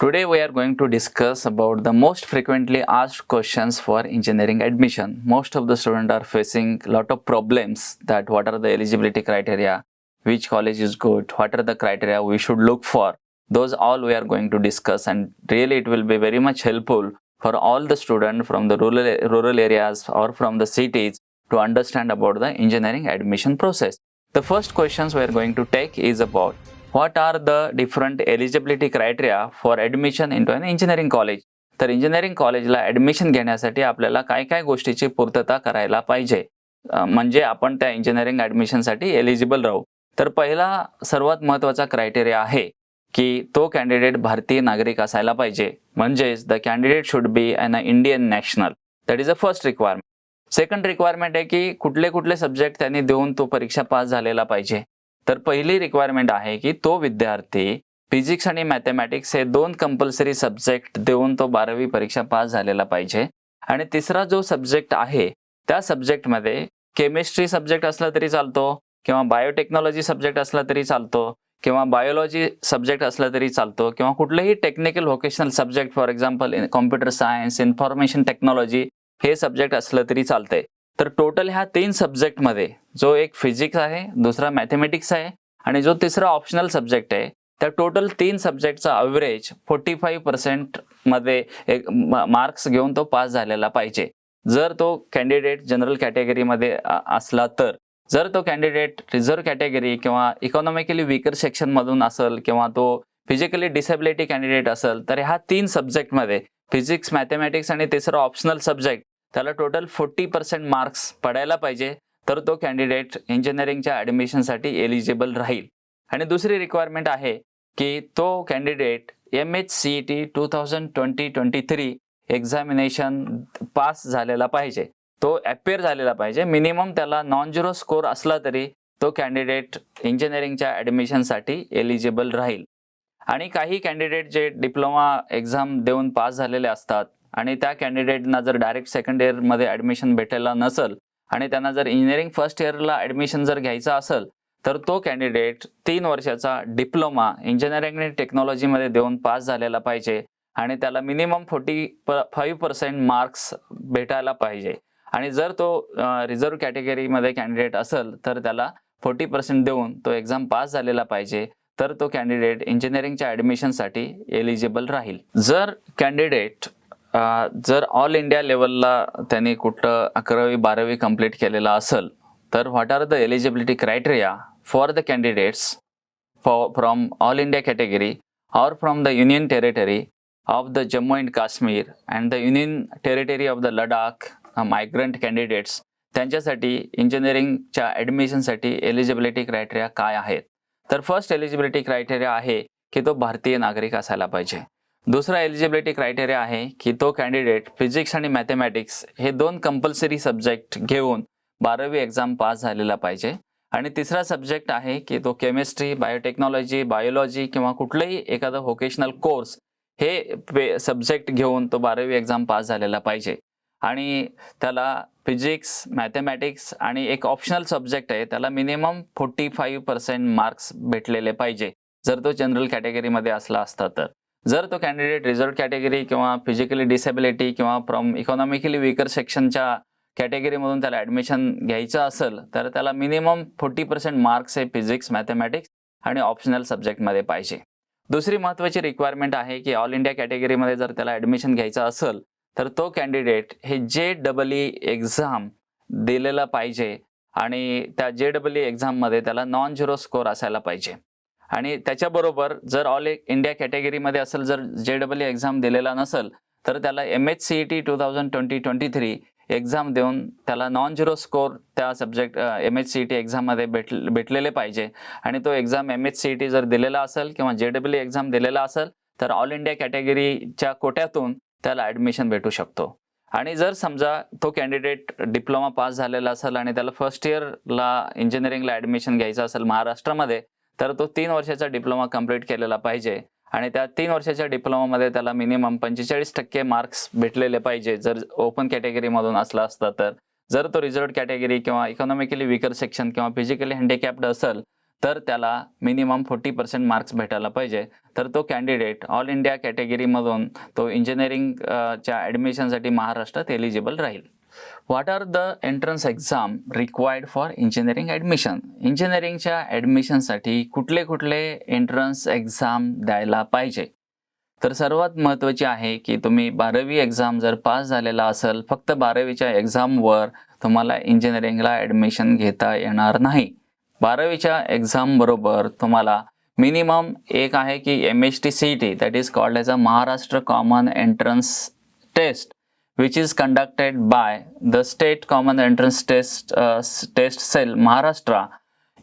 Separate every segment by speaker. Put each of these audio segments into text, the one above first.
Speaker 1: Today we are going to discuss about the most frequently asked questions for engineering admission. Most of the students are facing a lot of problems that what are the eligibility criteria, which college is good, what are the criteria we should look for. Those all we are going to discuss, and really it will be very much helpful for all the students from the rural areas or from the cities to understand about the engineering admission process. The first questions we are going to take is about what are the different eligibility criteria for admission into an engineering college. तर engineering कॉलेजला admission घेण्यासाठी आपल्याला काय काय गोष्टीची पूर्तता करायला पाहिजे म्हणजे आपण त्या इंजिनिअरिंग ॲडमिशनसाठी एलिजिबल राहू. तर पहिला सर्वात महत्त्वाचा क्रायटेरिया आहे की तो कॅन्डिडेट भारतीय नागरिक असायला पाहिजे, म्हणजेच the candidate should be an Indian national. That is a first requirement. Second requirement आहे की कुठले कुठले सब्जेक्ट त्यांनी देऊन तो परीक्षा पास झालेला पाहिजे. तर पहिली रिक्वायरमेंट आहे की तो विद्यार्थी फिजिक्स आणि मॅथमॅटिक्स हे 2 कंपल्सरी सब्जेक्ट देऊन तो 12वी परीक्षा पास झालेला पाहिजे. आणि तिसरा जो सब्जेक्ट आहे त्या सब्जेक्टमध्ये केमिस्ट्री सब्जेक्ट असला तरी चालतो किंवा बायोटेक्नॉलॉजी सब्जेक्ट असला तरी चालतो किंवा बायोलॉजी सब्जेक्ट असला तरी चालतो किंवा कुठलेही technical vocational subject for example computer science, information technology हे सब्जेक्ट असलं तरी चालतंय. तर टोटल ह्या 3 सब्जेक्टमध्ये जो एक फिजिक्स आहे, दुसरा मॅथमॅटिक्स आहे आणि जो तिसरा ऑप्शनल सब्जेक्ट आहे, त्या टोटल 3 सब्जेक्टचा ॲव्हरेज 45% मध्ये एक मार्क्स घेऊन तो पास झालेला पाहिजे. जर तो कॅन्डिडेट जनरल कॅटेगरीमध्ये असला तर. जर तो कॅन्डिडेट रिझर्व्ह कॅटेगरी किंवा इकॉनॉमिकली वीकर सेक्शनमधून असेल किंवा तो फिजिकली डिसेबिलिटी कॅन्डिडेट असेल तर ह्या 3 सब्जेक्टमध्ये फिजिक्स, मॅथमॅटिक्स आणि तिसरा ऑप्शनल सब्जेक्ट त्याला टोटल 40% मार्क्स पडायला पाहिजे, तर तो कॅन्डिडेट इंजिनिअरिंगच्या ॲडमिशनसाठी एलिजिबल राहील. आणि दुसरी रिक्वायरमेंट आहे की तो कॅन्डिडेट MHCET 2020-23 एक्झामिनेशन पास झालेला पाहिजे, तो अपिअर झालेला पाहिजे. मिनिमम त्याला नॉन झिरो स्कोर असला तरी तो कॅन्डिडेट इंजिनिअरिंगच्या ॲडमिशनसाठी एलिजिबल राहील. आणि काही कॅन्डिडेट जे डिप्लोमा एक्झाम देऊन पास झालेले असतात आणि त्या कॅन्डिडेटना जर डायरेक्ट सेकंड इयरमध्ये ॲडमिशन भेटलेला नसेल आणि त्यांना जर इंजिनिअरिंग फर्स्ट इयरला ॲडमिशन जर घ्यायचं असेल तर तो कॅन्डिडेट 3 वर्षाचा डिप्लोमा इंजिनिअरिंग आणि टेक्नॉलॉजीमध्ये देऊन पास झालेला पाहिजे आणि त्याला मिनिमम 45% मार्क्स भेटायला पाहिजे. आणि जर तो रिझर्व्ह कॅटेगरीमध्ये कॅन्डिडेट असेल तर त्याला 40% देऊन तो एक्झाम पास झालेला पाहिजे, तर तो कॅन्डिडेट इंजिनिअरिंगच्या ॲडमिशनसाठी एलिजिबल राहील. जर कॅन्डिडेट जर ऑल इंडिया लेवलला त्यांनी कुठं 11वी-12वी कंप्लीट केलेला असेल तर what are the eligibility criteria for the candidates from all India category और from the union territory of the Jammu and Kashmir and the union territory of the Ladakh migrant candidates, त्यांच्यासाठी इंजिनिअरिंगच्या ॲडमिशनसाठी एलिजिबिलिटी क्रायटेरिया काय आहेत. तर फर्स्ट एलिजिबिलिटी क्रायटेरिया आहे की तो भारतीय नागरिक असायला पाहिजे. दुसरा एलिजिबिलिटी क्रायटेरिया आहे की तो कॅन्डिडेट फिजिक्स आणि मॅथमॅटिक्स हे 2 कंपल्सरी सब्जेक्ट घेऊन 12वी एक्झाम पास झालेला पाहिजे. आणि तिसरा सब्जेक्ट आहे की तो केमिस्ट्री, बायोटेक्नॉलॉजी, बायोलॉजी किंवा कुठलंही एखादं व्होकेशनल कोर्स हे सब्जेक्ट घेऊन तो 12वी एक्झाम पास झालेला पाहिजे. आणि त्याला फिजिक्स, मॅथमॅटिक्स आणि एक ऑप्शनल सब्जेक्ट आहे त्याला मिनिमम 45% मार्क्स भेटलेले पाहिजे, जर तो जनरल कॅटेगरीमध्ये असला असता तर. जर तो कॅन्डिडेट रिझर्व्ह कॅटेगरी किंवा फिजिकली डिसेबिलिटी किंवा फ्रॉम इकॉनॉमिकली वीकर सेक्शनच्या कॅटेगरीमधून त्याला ॲडमिशन घ्यायचं असेल तर त्याला मिनिमम 40% मार्क्स हे फिजिक्स, मॅथमॅटिक्स आणि ऑप्शनल सब्जेक्टमध्ये पाहिजे. दुसरी महत्त्वाची रिक्वायरमेंट आहे की ऑल इंडिया कॅटेगरीमध्ये जर त्याला ॲडमिशन घ्यायचं असेल तर तो कॅन्डिडेट हे JEE एक्झाम दिलेला पाहिजे आणि त्या JEE एक्झाममध्ये त्याला नॉन झिरो स्कोर असायला पाहिजे. आणि त्याच्याबरोबर जर ऑल इंडिया कॅटेगरीमध्ये असेल, जर JEE एक्झाम दिलेला नसेल तर त्याला MHCET 2020-23 एक्झाम देऊन त्याला नॉन झिरो स्कोर त्या सब्जेक्ट MHCET एक्झाममध्ये भेटलेले पाहिजे. आणि तो एक्झाम MHCET जर दिलेला असेल किंवा JEE एक्झाम दिलेला असेल तर ऑल इंडिया कॅटेगरीच्या कोट्यातून त्याला ॲडमिशन भेटू शकतो. आणि जर समजा तो कॅन्डिडेट डिप्लोमा पास झालेला असेल आणि त्याला फर्स्ट इयरला इंजिनिअरिंगला ॲडमिशन घ्यायचं असेल महाराष्ट्रामध्ये तर तो 3 वर्षाचा डिप्लोमा कंप्लीट केलेला पाहिजे आणि त्या 3 वर्षाच्या डिप्लोमामध्ये त्याला मिनिमम 45% मार्क्स भेटलेले पाहिजे, जर ओपन कॅटेगरीमधून असला असता तर. जर तो रिझर्व्ड कॅटेगरी किंवा इकॉनॉमिकली वीकर सेक्शन किंवा फिजिकली हँडिकॅप्ड असेल तर त्याला मिनिमम 40% मार्क्स भेटायला पाहिजे. तर तो कॅन्डिडेट ऑल इंडिया कॅटेगरीमधून तो इंजिनिअरिंगच्या ॲडमिशनसाठी महाराष्ट्रात एलिजिबल राहील. What are the entrance exam required for engineering admission? इंजिनिअरिंगच्या ॲडमिशनसाठी कुठले कुठले एंट्रन्स एक्झाम द्यायला पाहिजे? तर सर्वात महत्त्वाची आहे की तुम्ही 12वी एक्झाम जर पास झालेला असेल, फक्त 12वीच्या एक्झामवर तुम्हाला इंजिनिअरिंगला ॲडमिशन घेता येणार नाही. 12वीच्या एक्झामबरोबर तुम्हाला मिनिमम एक आहे की MHT-CET, that is called as a Maharashtra common entrance test, which is conducted by the state common entrance test cell Maharashtra.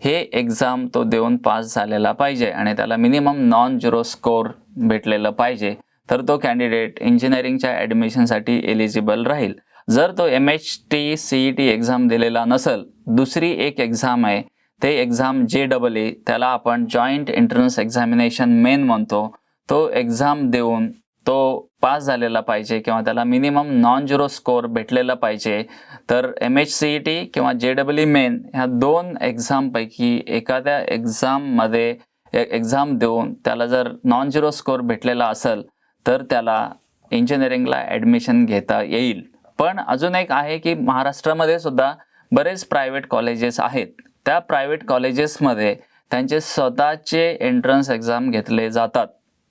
Speaker 1: हे एक्झाम तो देऊन पास झालेला पाहिजे आणि त्याला मिनिमम नॉन झिरो स्कोर भेटलेलं पाहिजे, तर तो कॅन्डिडेट इंजिनिअरिंगच्या ॲडमिशनसाठी एलिजिबल राहील. जर तो MHT-CET एक्झाम दिलेला नसेल, दुसरी एक एक्झाम आहे, ते एक्झाम JEE, त्याला आपण जॉईंट एंट्रन्स एक्झामिनेशन मेन म्हणतो, तो एक्झाम देऊन तो पास झालेला पाहिजे किंवा त्याला मिनिमम नॉन झिरो स्कोर भेटलेला पाहिजे. तर MHCET किंवा JEE मेन ह्या दोन एक्झामपैकी एखाद्या एक्झाममध्ये एक्झाम देऊन त्याला जर नॉन झिरो स्कोर भेटलेला असेल, तर त्याला इंजिनिअरिंगला ॲडमिशन घेता येईल. पण अजून एक आहे की महाराष्ट्रामध्ये सुद्धा बरेच प्रायव्हेट कॉलेजेस आहेत. त्या प्रायव्हेट कॉलेजेसमध्ये त्यांचे स्वतःचे एंट्रन्स एक्झाम घेतले जातात.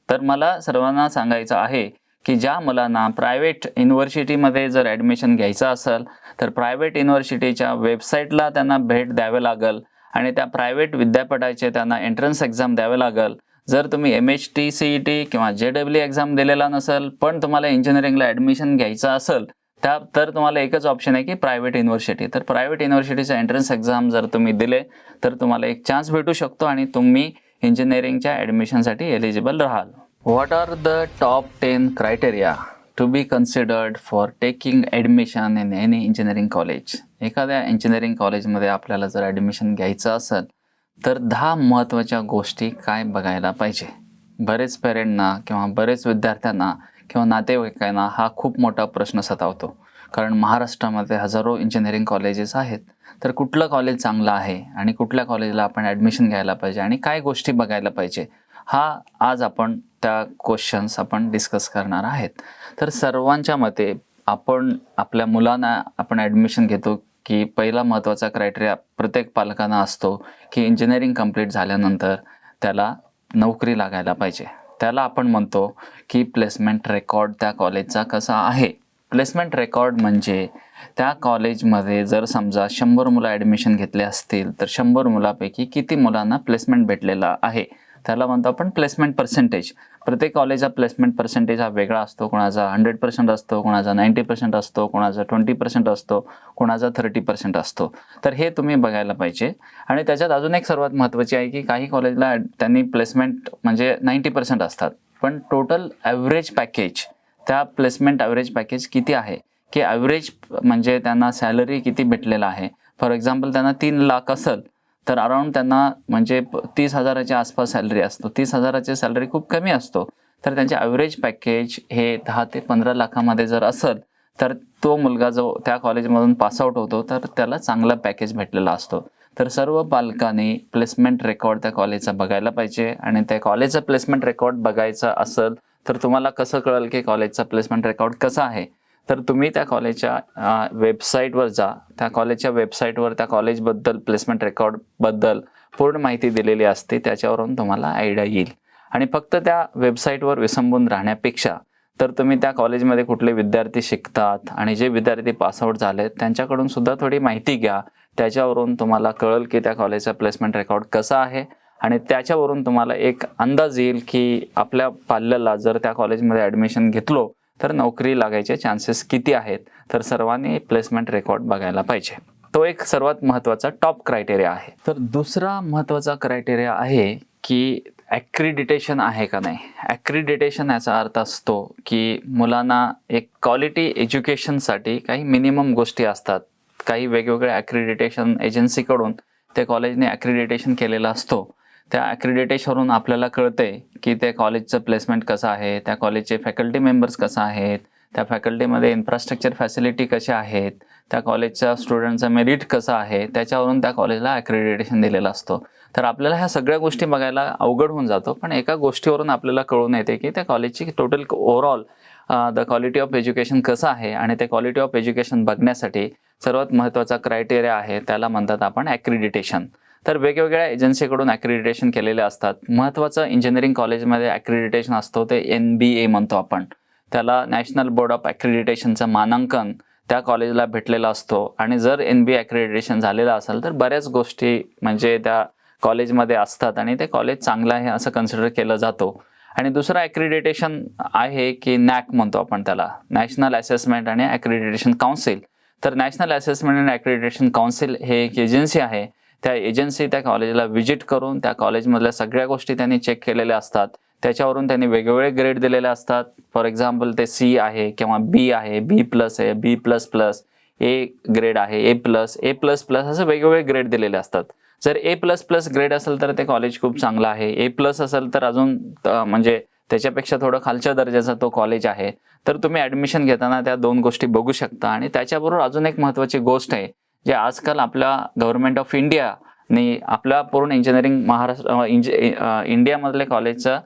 Speaker 1: तर मला सर्वांना सांगायचं आहे की ज्या मुलांना प्रायव्हेट युनिव्हर्सिटीमध्ये जर ॲडमिशन घ्यायचं असेल, तर प्रायव्हेट युनिव्हर्सिटीच्या वेबसाईटला त्यांना भेट द्यावे लागेल आणि त्या प्रायव्हेट विद्यापीठाचे त्यांना एंट्रन्स एक्झाम द्यावे लागेल. जर तुम्ही MHT-CET किंवा JEE एक्झाम दिलेला नसेल, पण तुम्हाला इंजिनिअरिंगला ॲडमिशन घ्यायचं असेल, तर तुम्हाला एकच ऑप्शन आहे की प्रायव्हेट युनिव्हर्सिटी. तर प्रायव्हेट युनिव्हर्सिटीचा एंट्रन्स एक्झाम जर तुम्ही दिले, तर तुम्हाला एक चान्स भेटू शकतो आणि तुम्ही इंजिनिअरिंगच्या ॲडमिशनसाठी एलिजिबल राहाल. What are the top 10 criteria to be considered for taking admission in any engineering college? एखाद्या इंजिनिअरिंग कॉलेजमध्ये आपल्याला जर ॲडमिशन घ्यायचं असेल, तर 10 महत्त्वाच्या गोष्टी काय बघायला पाहिजे? बरेच पेरेंटना किंवा बरेच विद्यार्थ्यांना किंवा नातेवाईकांना हा खूप मोठा प्रश्न सतावतो, कारण महाराष्ट्रामध्ये हजारो इंजिनिअरिंग कॉलेजेस आहेत. तर कुठलं कॉलेज चांगलं आहे आणि कुठल्या कॉलेजला आपण ॲडमिशन घ्यायला पाहिजे आणि काय गोष्टी बघायला पाहिजे, हा आज आपण त्या क्वेश्चन्स आपण डिस्कस करणार आहेत. तर सर्वांच्या मते आपण आपल्या मुलांना आपण ॲडमिशन घेतो की पहिला महत्त्वाचा क्रायटेरिया प्रत्येक पालकांना असतो की इंजिनिअरिंग कंप्लीट झाल्यानंतर त्याला नोकरी लागायला पाहिजे. त्याला आपण म्हणतो की प्लेसमेंट रेकॉर्ड त्या कॉलेजचा कसा आहे. प्लेसमेंट रेकॉर्ड म्हणजे त्या कॉलेजमध्ये जर समजा 100 मुलं ॲडमिशन घेतले असतील, तर 100 मुलापैकी किती मुलांना प्लेसमेंट भेटलेला आहे, त्याला म्हणतो आपण प्लेसमेंट पर्सेंटेज. प्रत्येक कॉलेजचा प्लेसमेंट पर्सेंटेज हा वेगळा असतो. कोणाचा 100% असतो, कोणाचा 90% असतो, कोणाचा 20% असतो, कोणाचा 30% असतो. तर हे तुम्ही बघायला पाहिजे. आणि त्याच्यात अजून एक सर्वात महत्त्वाची आहे की काही कॉलेजला त्यांनी प्लेसमेंट म्हणजे 90% असतात, पण टोटल ॲव्हरेज पॅकेज, त्या प्लेसमेंट ॲव्हरेज पॅकेज किती आहे, की ॲव्हरेज म्हणजे त्यांना सॅलरी किती भेटलेला आहे. फॉर एक्झाम्पल त्यांना 3 लाख असेल, तर अराऊंड त्यांना म्हणजे 30,000च्या आसपास सॅलरी असतो. 30,000ची सॅलरी खूप कमी असतो. तर त्यांचे ॲव्हरेज पॅकेज हे 10 ते 15 लाखामध्ये जर असेल, तर तो मुलगा जो त्या कॉलेजमधून पासआउट होतो, तर त्याला चांगला पॅकेज भेटलेला असतो. तर सर्व पालकांनी प्लेसमेंट रेकॉर्ड त्या कॉलेजचा बघायला पाहिजे. आणि त्या कॉलेजचा प्लेसमेंट रेकॉर्ड बघायचा असेल, तर तुम्हाला कसं कळेल की कॉलेजचा प्लेसमेंट रेकॉर्ड कसा आहे? तर तुम्ही त्या कॉलेजच्या वेबसाईटवर जा. त्या कॉलेजच्या वेबसाईटवर त्या कॉलेजबद्दल, प्लेसमेंट रेकॉर्डबद्दल पूर्ण माहिती दिलेली असते. त्याच्यावरून तुम्हाला आयडिया येईल. आणि फक्त त्या वेबसाईटवर विसंबून राहण्यापेक्षा तर तुम्ही त्या कॉलेजमध्ये कुठले विद्यार्थी शिकतात आणि जे विद्यार्थी पासआउट झालेत त्यांच्याकडून सुद्धा थोडी माहिती घ्या. त्याच्यावरून तुम्हाला कळेल की त्या कॉलेजचा प्लेसमेंट रेकॉर्ड कसा आहे आणि त्याच्यावरून तुम्हाला एक अंदाज येईल की आपल्या पाल्याला जर त्या कॉलेजमध्ये ॲडमिशन घेतलो तर नोकरी लागायचे चान्सेस किती आहेत. तर सर्वांनी प्लेसमेंट रेकॉर्ड बघायला पाहिजे. तो एक सर्वात महत्त्वाचा टॉप क्रायटेरिया आहे. तर दुसरा महत्त्वाचा क्रायटेरिया आहे की ॲक्रिडिटेशन आहे का नाही. ॲक्रिडिटेशन याचा अर्थ असतो की मुलांना एक क्वालिटी एज्युकेशनसाठी काही मिनिमम गोष्टी असतात. काही वेगवेगळ्या ॲक्रिडिटेशन एजन्सीकडून त्या कॉलेजने ॲक्रिडिटेशन केलेला असतो. त्या ॲक्रिडिटेशनवरून आपल्याला कळते की त्या कॉलेजचं प्लेसमेंट कसं आहे, त्या कॉलेजचे फॅकल्टी मेंबर्स कसं आहेत, त्या फॅकल्टीमध्ये इन्फ्रास्ट्रक्चर फॅसिलिटी कशा आहेत, त्या कॉलेजच्या स्टुडंटचं मेरिट कसं आहे, त्याच्यावरून त्या कॉलेजला ॲक्रिडिटेशन दिलेलं असतो. तर आपल्याला ह्या सगळ्या गोष्टी बघायला अवघड होऊन जातो, पण एका गोष्टीवरून आपल्याला कळून येते की त्या कॉलेजची total overall the quality of education कसं आहे. आणि ते क्वालिटी ऑफ एज्युकेशन बघण्यासाठी सर्वात महत्त्वाचा क्रायटेरिया आहे, त्याला म्हणतात आपण ॲक्रिडिटेशन. तर वेगवेगळ्या एजन्सीकडून ॲक्रिडिटेशन केलेले असतात. महत्त्वाचं इंजिनिअरिंग कॉलेजमध्ये ॲक्रिडिटेशन असतो ते NBA म्हणतो आपण, त्याला नॅशनल बोर्ड ऑफ ॲक्रिडिटेशनचं मानांकन त्या कॉलेजला भेटलेला असतो. आणि जर NBA ॲक्रिडिटेशन झालेलं असेल तर बऱ्याच गोष्टी म्हणजे त्या कॉलेजमध्ये असतात आणि ते कॉलेज चांगलं आहे असं कन्सिडर केलं जातो. आणि दुसरं ॲक्रिडिटेशन आहे की NAAC म्हणतो आपण त्याला, नॅशनल असेसमेंट आणि ॲक्रिडिटेशन काउन्सिल. तर नॅशनल असेसमेंट आणि ॲक्रिडिटेशन काउन्सिल हे एक एजन्सी आहे. त्या एजन्सी त्या कॉलेजला व्हिजिट करून त्या कॉलेजमधल्या सगळ्या गोष्टी त्यांनी चेक केलेल्या असतात. त्याच्यावरून त्यांनी वेगवेगळे ग्रेड दिलेले असतात. फॉर एक्झाम्पल ते C आहे किंवा B आहे, B+ आहे, B++, A ग्रेड आहे, A+, असं वेगवेगळे ग्रेड दिलेले असतात. जर A++ ग्रेड असेल तर ते कॉलेज खूप चांगलं आहे. A+ असेल तर अजून म्हणजे त्याच्यापेक्षा थोडं खालच्या दर्जाचा तो कॉलेज आहे. तर तुम्ही ॲडमिशन घेताना त्या 2 गोष्टी बघू शकता. आणि त्याच्याबरोबर अजून एक महत्त्वाची गोष्ट आहे, जे आजकाल आपल्या गव्हर्नमेंट ऑफ इंडियाने आपल्या पूर्ण इंजिनिअरिंग इंडियामधल्या कॉलेजचं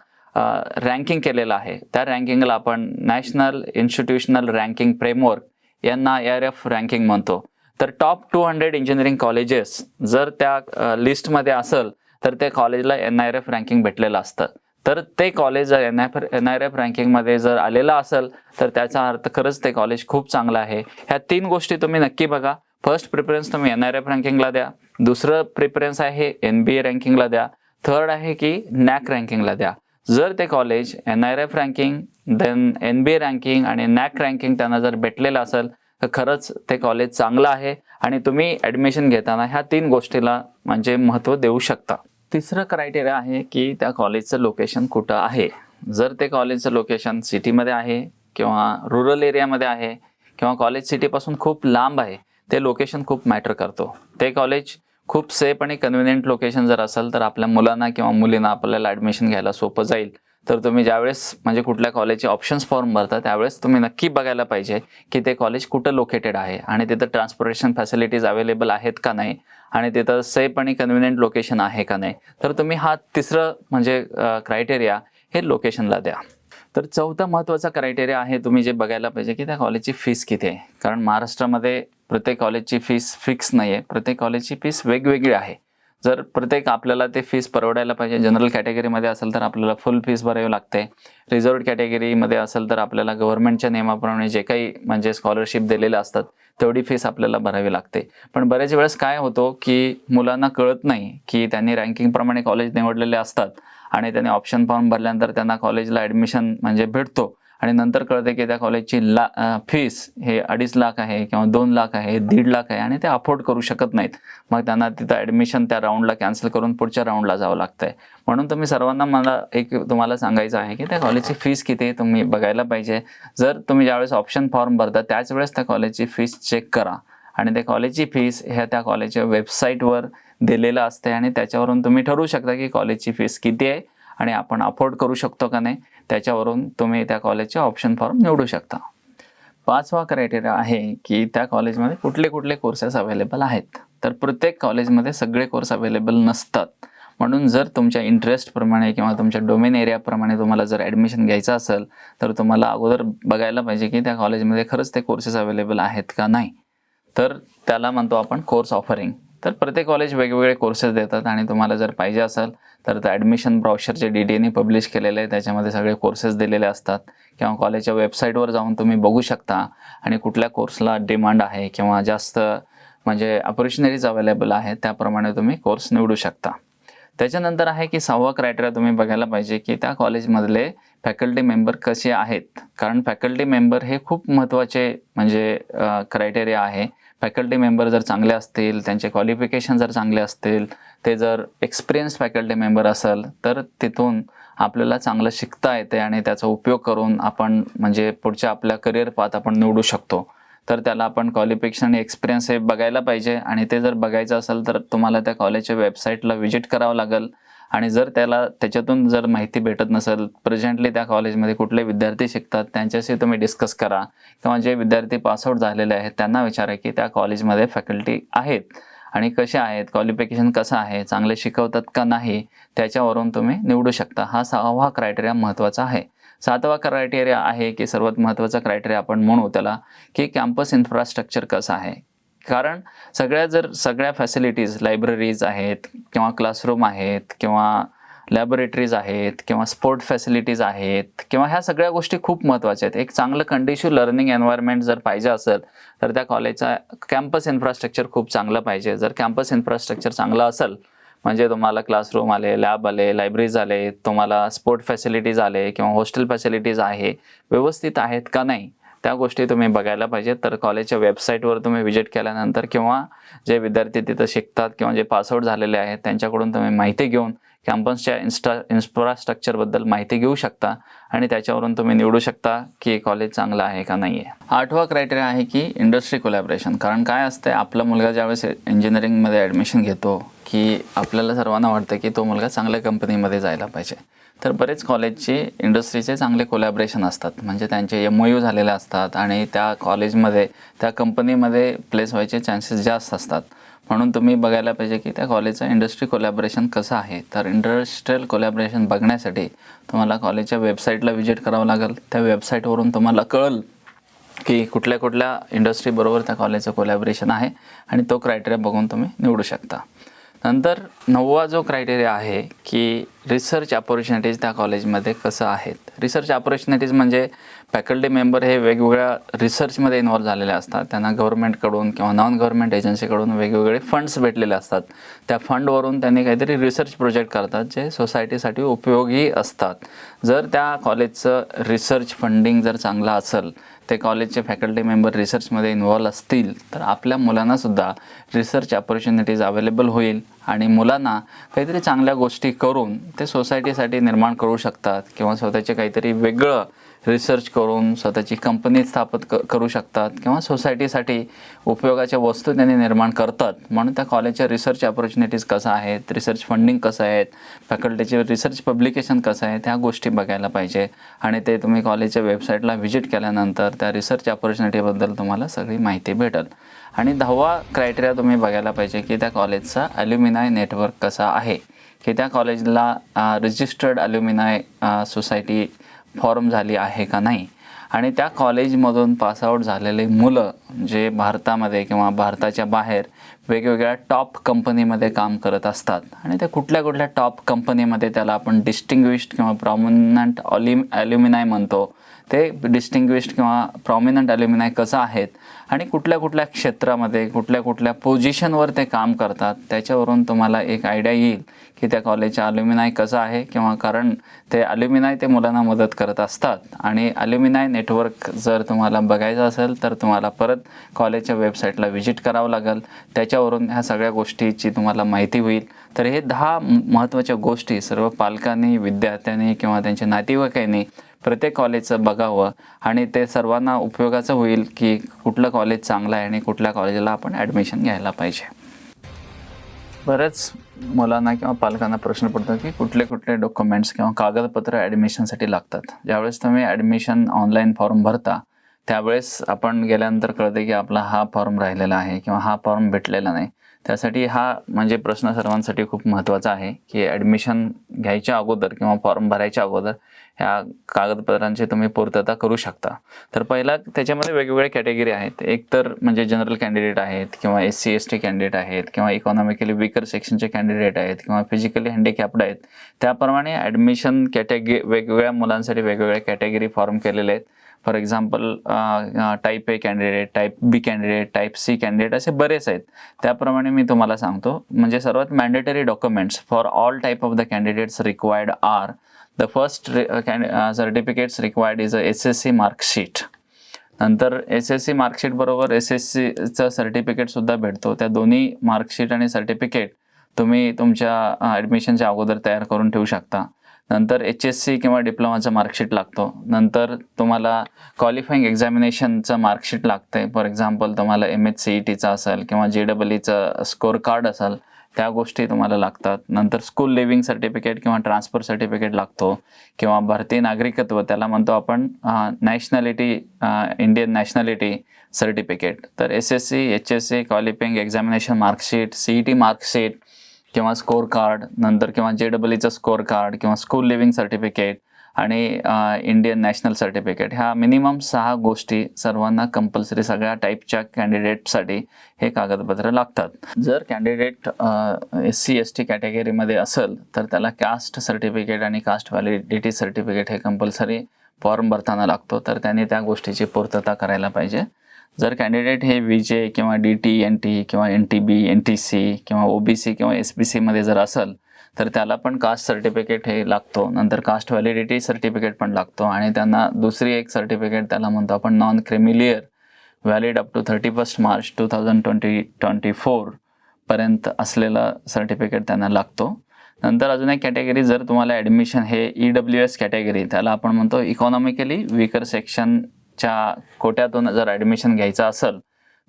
Speaker 1: रँकिंग केलेलं आहे. त्या रँकिंगला आपण national institutional ranking framework NIRF ranking म्हणतो. तर टॉप 200 इंजिनिअरिंग कॉलेजेस जर त्या लिस्टमध्ये असेल तर त्या कॉलेजला NIRF रँकिंग भेटलेलं असतं. तर ते कॉलेज जर NIRF रँकिंगमध्ये जर आलेलं असेल तर त्याचा अर्थ खरंच ते कॉलेज खूप चांगलं आहे. ह्या 3 गोष्टी तुम्ही नक्की बघा. फर्स्ट प्रिफरन्स तुम्ही NIRF रँकिंगला द्या, दुसरं प्रिफरन्स आहे NBA रँकिंगला द्या, थर्ड आहे की NAAC रँकिंगला द्या. जर ते college NIRF ranking, then NBA ranking आणि NAAC रँकिंग त्यांना जर भेटलेलं असेल तर खरंच ते कॉलेज चांगलं आहे आणि तुम्ही ॲडमिशन घेताना ह्या 3 गोष्टीला म्हणजे महत्त्व देऊ शकता. तिसरं क्रायटेरिया आहे की त्या कॉलेजचं लोकेशन कुठं आहे. जर ते कॉलेजचं लोकेशन सिटीमध्ये आहे किंवा रुरल एरियामध्ये आहे किंवा कॉलेज सिटीपासून खूप लांब आहे, ते लोकेशन खूप मॅटर करतो. ते कॉलेज खूप सेफ आणि कन्व्हिनियंट लोकेशन जर असेल तर आपल्या मुलांना किंवा मुलींना आपल्याला ॲडमिशन घ्यायला सोपं जाईल. तर तुम्ही ज्यावेळेस म्हणजे कुठल्या कॉलेजचे ऑप्शन्स फॉर्म भरता त्यावेळेस तुम्ही नक्की बघायला पाहिजे की ते कॉलेज कुठं लोकेटेड आहे आणि तिथं ट्रान्सपोर्टेशन फॅसिलिटीज अवेलेबल आहेत का नाही आणि तिथं सेफ आणि कन्व्हिनियंट लोकेशन आहे का नाही. तर तुम्ही हा तिसरं म्हणजे क्रायटेरिया हे लोकेशनला द्या. तर चौथा महत्त्वाचा क्रायटेरिया आहे तुम्ही जे बघायला पाहिजे की त्या कॉलेजची फीस किती आहे. कारण महाराष्ट्रामध्ये प्रत्येक कॉलेजची फीस फिक्स नाही आहे, प्रत्येक कॉलेजची फीस वेगवेगळी आहे. जर प्रत्येक आपल्याला ते फीस परवडायला पाहिजे. जनरल कॅटेगरीमध्ये असेल तर आपल्याला फुल फीस भरावी लागते. रिझर्व्ड कॅटेगरीमध्ये असेल तर आपल्याला गव्हर्नमेंटच्या नियमाप्रमाणे जे काही म्हणजे स्कॉलरशिप दिलेले असतात तेवढी फीस आपल्याला भरावी लागते. पण बऱ्याच वेळेस काय होतं की मुलांना कळत नाही की त्यांनी रँकिंगप्रमाणे कॉलेज निवडलेले असतात आणि त्यांनी ऑप्शन फॉर्म भरल्यानंतर त्यांना कॉलेजला ॲडमिशन म्हणजे भेटतो आणि नंतर कळते की त्या कॉलेजची फीस हे 2.5 लाख आहे किंवा 2 लाख आहे, 1.5 लाख आहे आणि ते अफोर्ड करू शकत नाहीत. मग त्यांना तिथं ॲडमिशन त्या राऊंडला कॅन्सल करून पुढच्या राऊंडला जावं लागतं आहे. म्हणून तुम्ही सर्वांना मला तुम्हाला सांगायचं आहे की त्या कॉलेजची फीस किती तुम्ही बघायला पाहिजे. जर तुम्ही ज्यावेळेस ऑप्शन फॉर्म भरता त्याच वेळेस त्या कॉलेजची फीस चेक करा आणि त्या कॉलेजची फीस ह्या त्या कॉलेजच्या वेबसाईटवर दिलेलं असते आणि त्याच्यावरून तुम्ही ठरवू शकता की कॉलेजची फीस किती आहे आणि आपण अफोर्ड करू शकतो का नाही. त्याच्यावरून तुम्ही त्या कॉलेजचे ऑप्शन फॉर्म निवडू शकता. 5वा क्रायटेरिया आहे की त्या कॉलेजमध्ये कुठले कुठले कोर्सेस अवेलेबल आहेत. तर प्रत्येक कॉलेजमध्ये सगळे कोर्स अवेलेबल नसतात. म्हणून जर तुमच्या इंटरेस्टप्रमाणे किंवा तुमच्या डोमेन एरियाप्रमाणे तुम्हाला जर ॲडमिशन घ्यायचं असेल तर तुम्हाला अगोदर बघायला पाहिजे की त्या कॉलेजमध्ये खरंच ते कोर्सेस अवेलेबल आहेत का नाही. तर त्याला म्हणतो आपण कोर्स ऑफरिंग. तर प्रत्येक कॉलेज वेगवेगळे कोर्सेस देतात आणि तुम्हाला जर पाहिजे असेल तर ते ॲडमिशन ब्राउचरचे DTAने पब्लिश केलेले आहे, त्याच्यामध्ये सगळे कोर्सेस दिलेले असतात किंवा कॉलेजच्या वेबसाईटवर जाऊन तुम्ही बघू शकता आणि कुठल्या कोर्सला डिमांड आहे किंवा जास्त म्हणजे अपॉर्च्युनिटीज अवेलेबल आहेत त्याप्रमाणे तुम्ही कोर्स निवडू शकता. त्याच्यानंतर आहे की 6वा क्रायटेरिया तुम्ही बघायला पाहिजे की त्या कॉलेजमधले फॅकल्टी मेंबर कसे आहेत. कारण फॅकल्टी मेंबर हे खूप महत्त्वाचे म्हणजे क्रायटेरिया आहे. फॅकल्टी मेंबर जर चांगले असतील, त्यांचे क्वालिफिकेशन जर चांगले असतील, ते जर एक्सपिरियन्स फॅकल्टी मेंबर असेल तर तिथून आपल्याला चांगलं शिकता येते आणि त्याचा उपयोग करून आपण म्हणजे पुढच्या आपल्या करिअर पाथ आपण निवडू शकतो. तर त्याला आपण क्वालिफिकेशन आणि एक्सपिरियन्स हे बघायला पाहिजे आणि ते जर बघायचं असेल तर तुम्हाला त्या कॉलेजच्या वेबसाईटला व्हिजिट करावं लागेल आणि जर त्याच्यातून जर माहिती भेटत नसेल, प्रेझेंटली त्या कॉलेजमध्ये कुठले विद्यार्थी शिकतात त्यांच्याशी तुम्ही डिस्कस करा किंवा जे विद्यार्थी पासआउट झालेले आहेत त्यांना विचारा की त्या कॉलेजमध्ये फॅकल्टी आहेत आणि कसे आहेत, क्वालिफिकेशन कसं आहे, चांगले शिकवतात का नाही, त्याच्यावरून तुम्ही निवडू शकता. हा 6वा क्रायटेरिया महत्त्वाचा आहे. 7वा क्रायटेरिया आहे की सर्वात महत्त्वाचा क्रायटेरिया आपण म्हणू त्याला, की कॅम्पस इन्फ्रास्ट्रक्चर कसं आहे. कारण सगळ्या फॅसिलिटीज, लायब्ररीज आहेत किंवा क्लासरूम आहेत किंवा लॅबोरेटरीज आहेत किंवा स्पोर्ट फॅसिलिटीज आहेत किंवा ह्या सगळ्या गोष्टी खूप महत्त्वाच्या आहेत. एक चांगलं कंडिशिव्ह लर्निंग एन्व्हायरमेंट जर पाहिजे असेल तर त्या कॉलेजचा कॅम्पस इन्फ्रास्ट्रक्चर खूप चांगलं पाहिजे. जर कॅम्पस इन्फ्रास्ट्रक्चर चांगलं असेल म्हणजे तुम्हाला क्लासरूम आले, लॅब आले, लायब्ररीज आले, तुम्हाला स्पोर्ट फॅसिलिटीज आले किंवा हॉस्टेल फॅसिलिटीज आहे, व्यवस्थित आहेत का नाही त्या गोष्टी तुम्ही बघायला पाहिजे. तर कॉलेजच्या वेबसाईटवर तुम्ही व्हिजिट केल्यानंतर किंवा जे विद्यार्थी तिथं शिकतात किंवा जे पासआउट झालेले आहेत त्यांच्याकडून तुम्ही माहिती घेऊन कॅम्पसच्या इन्फ्रास्ट्रक्चरबद्दल माहिती घेऊ शकता आणि त्याच्यावरून तुम्ही निवडू शकता की कॉलेज चांगलं आहे का नाही आहे. 8वा क्रायटेरिया आहे की इंडस्ट्री कोलॅबरेशन. कारण काय असतं, आपला मुलगा ज्यावेळेस इंजिनिअरिंगमध्ये ॲडमिशन घेतो की आपल्याला सर्वांना वाटतं की तो मुलगा चांगल्या कंपनीमध्ये जायला पाहिजे. तर बरेच कॉलेजचे इंडस्ट्रीचे चांगले कोलॅबरेशन असतात, म्हणजे त्यांचे MOU झालेले असतात आणि त्या कॉलेजमध्ये त्या कंपनीमध्ये प्लेस व्हायचे चान्सेस जास्त असतात. म्हणून तुम्ही बघायला पाहिजे की त्या कॉलेजचं इंडस्ट्री कोलॅबरेशन कसं आहे. तर इंडस्ट्रियल कोलॅबरेशन बघण्यासाठी तुम्हाला कॉलेजच्या वेबसाईटला व्हिजिट करावं लागेल. त्या वेबसाईटवरून तुम्हाला कळेल की कुठल्या कुठल्या इंडस्ट्रीबरोबर त्या कॉलेजचं कोलॅबरेशन आहे आणि तो क्रायटेरिया बघून तुम्ही निवडू शकता. नंतर 9वा जो क्रायटेरिया आहे की रिसर्च अपॉर्च्युनिटीज त्या कॉलेजमध्ये कसं आहेत. रिसर्च अपॉर्च्युनिटीज म्हणजे फॅकल्टी मेंबर हे वेगवेगळ्या रिसर्चमध्ये इन्व्हॉल्व झालेले असतात. त्यांना गव्हर्नमेंटकडून किंवा नॉन गव्हर्नमेंट एजन्सीकडून वेगवेगळे फंड्स भेटलेले असतात. त्या फंडवरून त्यांनी काहीतरी रिसर्च प्रोजेक्ट करतात जे सोसायटीसाठी उपयोगी असतात. जर त्या कॉलेजचं रिसर्च फंडिंग जर चांगलं असेल, ते कॉलेजचे फॅकल्टी मेंबर रिसर्चमध्ये इन्व्हॉल्व असतील तर आपल्या मुलांनासुद्धा रिसर्च अपॉर्च्युनिटीज अवेलेबल होईल आणि मुलांना काहीतरी चांगल्या गोष्टी करून ते सोसायटीसाठी निर्माण करू शकतात किंवा स्वतःचे काहीतरी वेगळं रिसर्च करून स्वतःची कंपनी स्थापित करू शकतात किंवा सोसायटीसाठी उपयोगाच्या वस्तू त्यांनी निर्माण करतात. म्हणून त्या कॉलेजच्या रिसर्च अपॉर्च्युनिटीज कसं आहेत, रिसर्च फंडिंग कसं आहेत, फॅकल्टीचे रिसर्च पब्लिकेशन कसं आहे, त्या गोष्टी बघायला पाहिजे आणि ते तुम्ही कॉलेजच्या वेबसाईटला व्हिजिट केल्यानंतर त्या रिसर्च अपॉर्च्युनिटीबद्दल तुम्हाला सगळी माहिती भेटेल. आणि 10वा क्रायटेरिया तुम्ही बघायला पाहिजे की त्या कॉलेजचा ॲल्युमिनाय नेटवर्क कसा आहे, की त्या कॉलेजला रजिस्टर्ड ॲल्युमिनाय सोसायटी फॉर्म झाली आहे का नाही आणि त्या कॉलेजमधून पासआउट झालेले मुलं जे भारतामध्ये किंवा भारताच्या बाहेर वेगवेगळ्या टॉप कंपनीमध्ये काम करत असतात आणि त्या कुठल्या कुठल्या टॉप कंपनीमध्ये त्याला आपण डिस्टिंग्विश्ड किंवा प्रॉमिनंट ॲल्युमिनाय म्हणतो, ते डिस्टिंग्विश्ड किंवा प्रॉमिनंट ॲल्युमिनाय कसं आहेत आणि कुठल्या कुठल्या क्षेत्रामध्ये कुठल्या कुठल्या पोझिशनवर ते काम करतात त्याच्यावरून तुम्हाला एक आयडिया येईल की त्या कॉलेजच्या ॲल्युमिनाय कसं आहे किंवा कारण ते ॲल्युमिनाय ते मुलांना मदत करत असतात. आणि ॲल्युमिनाय नेटवर्क जर तुम्हाला बघायचं असेल तर तुम्हाला परत कॉलेजच्या वेबसाईटला व्हिजिट करावं लागेल. त्याच्यावरून ह्या सगळ्या गोष्टीची तुम्हाला माहिती होईल. तर हे 10 महत्त्वाच्या गोष्टी सर्व पालकांनी, विद्यार्थ्यांनी किंवा त्यांच्या नातेवाईकांनी प्रत्येक कॉलेजचं बघावं आणि ते सर्वांना उपयोगाचं होईल की कुठलं कॉलेज चांगलं आहे आणि कुठल्या कॉलेजला आपण ॲडमिशन घ्यायला पाहिजे. बरेच मुलांना किंवा पालकांना प्रश्न पडतो की कुठले कुठले डॉक्युमेंट्स किंवा कागदपत्र ॲडमिशनसाठी लागतात. ज्यावेळेस तुम्ही ॲडमिशन ऑनलाईन फॉर्म भरता त्यावेळेस आपण गेल्यानंतर कळते की आपला हा फॉर्म राहिलेला आहे किंवा हा फॉर्म भेटलेला नाही. त्यासाठी हा म्हणजे प्रश्न सर्वांसाठी खूप महत्त्वाचा आहे की ॲडमिशन घ्यायच्या अगोदर किंवा फॉर्म भरायच्या अगोदर ह्या कागदपत्रांची तुम्ही पूर्तता करू शकता. तर पहिला त्याच्यामध्ये वेगवेगळे कॅटेगरी आहेत. एक तर म्हणजे जनरल कॅन्डिडेट आहेत किंवा SC/ST कॅन्डिडेट आहेत किंवा इकॉनॉमिकली वीकर सेक्शनचे कॅन्डिडेट आहेत किंवा फिजिकली हँडिकॅप्ड आहेत. त्याप्रमाणे ॲडमिशन वेगवेगळ्या मुलांसाठी वेगवेगळे कॅटेगरी फॉर्म केलेले आहेत. For example type A candidate, type B candidate, type C candidate असे बरेच आहेत. त्याप्रमाणे मी तुम्हाला सांगतो. म्हणजे सर्वात mandatory documents for all type of the candidates required are the first certificates required is a SSC marksheet. नंतर SSC मार्कशीट बरोबर SSCचं सर्टिफिकेटसुद्धा भेटतो. त्या दोन्ही मार्कशीट आणि सर्टिफिकेट तुम्ही तुमच्या ॲडमिशनच्या अगोदर तयार करून ठेवू शकता. नंतर HSC किंवा डिप्लोमाचं मार्कशीट लागतो. नंतर तुम्हाला क्वालिफाईंग एक्झामिनेशनचं मार्कशीट लागते. फॉर एक्झाम्पल तुम्हाला MHCETचं असेल किंवा JEEचं स्कोअर कार्ड असेल त्या गोष्टी तुम्हाला लागतात. नंतर स्कूल लिव्हिंग सर्टिफिकेट किंवा ट्रान्सफर सर्टिफिकेट लागतो, किंवा भारतीय नागरिकत्व त्याला म्हणतो आपण नॅशनॅलिटी, इंडियन नॅशनॅलिटी सर्टिफिकेट. तर SSC, HSC qualifying examination marksheet, CET marksheet किंवा स्कोअर कार्ड, नंतर किंवा JEEचं स्कोअर कार्ड किंवा स्कूल लिव्हिंग सर्टिफिकेट आणि इंडियन नॅशनल सर्टिफिकेट, ह्या मिनिमम 6 गोष्टी सर्वांना कंपल्सरी सगळ्या टाईपच्या कॅन्डिडेटसाठी हे कागदपत्र लागतात. जर कॅन्डिडेट SC ST कॅटेगरीमध्ये असेल तर त्याला कास्ट सर्टिफिकेट आणि कास्ट व्हॅलिडिटी सर्टिफिकेट हे कंपल्सरी फॉर्म भरताना लागतो, तर त्यांनी त्या गोष्टीची पूर्तता करायला पाहिजे. जर कॅन्डिडेट हे VJ किंवा DT NT किंवा NTB NTC किंवा OBC किंवा SBC मध्ये जर असेल तर त्याला पण कास्ट सर्टिफिकेट हे लागतो. नंतर कास्ट व्हॅलिडिटी सर्टिफिकेट पण लागतो, आणि त्यांना दुसरी एक सर्टिफिकेट त्याला म्हणतो आपण non creamy layer, valid up to 31 March 2024 पर्यंत असलेलं सर्टिफिकेट त्यांना लागतो. नंतर अजून एक कॅटेगरी, जर तुम्हाला ॲडमिशन हे EWS कॅटेगरी, त्याला आपण म्हणतो इकॉनॉमिकली वीकर सेक्शनच्या कोट्यातून जर ॲडमिशन घ्यायचं असेल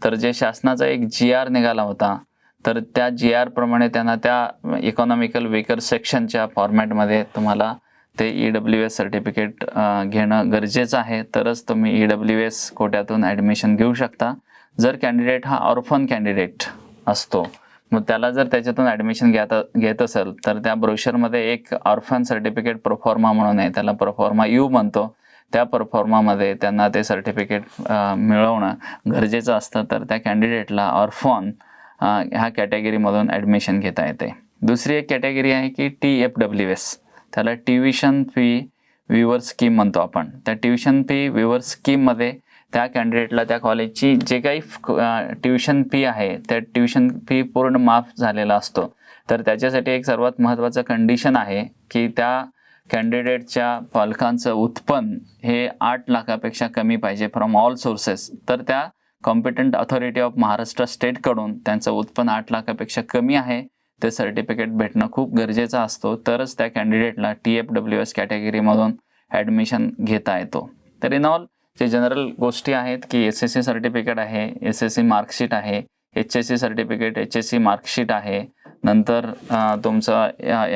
Speaker 1: तर जे शासनाचा एक GR निघाला होता, तर त्या GR प्रमाणे त्यांना त्या इकॉनॉमिकल वीकर सेक्शनच्या फॉर्मॅटमध्ये तुम्हाला ते EWS सर्टिफिकेट घेणं गरजेचं आहे, तरच तुम्ही EWS कोट्यातून ॲडमिशन घेऊ शकता. जर कॅन्डिडेट हा ऑर्फन कॅन्डिडेट असतो, मग त्याला जर त्याच्यातून ॲडमिशन घेत असेल तर त्या ब्रोशरमध्ये एक ऑर्फन सर्टिफिकेट प्रोफॉर्मा म्हणून आहे, त्याला प्रोफॉर्मा U म्हणतो. त्या प्रोफॉर्मामध्ये त्यांना ते सर्टिफिकेट मिळवणं गरजेचं असतं, तर त्या कॅन्डिडेटला ऑर्फन ह्या कॅटेगरीमधून ॲडमिशन घेता येते. दुसरी एक कॅटेगरी आहे की TFWS, त्याला ट्युशन फी विवर स्कीम म्हणतो आपण. त्या ट्युशन फी विवर स्कीममध्ये त्या कॅन्डिडेटला त्या कॉलेजची जे काही ट्युशन फी आहे त्या ट्युशन फी पूर्ण माफ झालेला असतो. तर त्याच्यासाठी एक सर्वात महत्त्वाचं कंडिशन आहे की त्या कॅन्डिडेटच्या पालकांचं उत्पन्न हे 8 लाखापेक्षा कमी पाहिजे फ्रॉम ऑल सोर्सेस. तर त्या कॉम्पिटंट अथॉरिटी ऑफ महाराष्ट्र स्टेटकडून त्यांचं उत्पन्न 8 लाखापेक्षा कमी आहे ते सर्टिफिकेट भेटणं खूप गरजेचं असतो, तरच त्या कॅन्डिडेटला TFWS कॅटेगरीमधून ॲडमिशन घेता येतो. तर इन ऑल जे जनरल गोष्टी आहेत की SSC सर्टिफिकेट आहे, SSC मार्कशीट आहे, HSC सर्टिफिकेट, HSC मार्कशीट आहे, नंतर तुमचं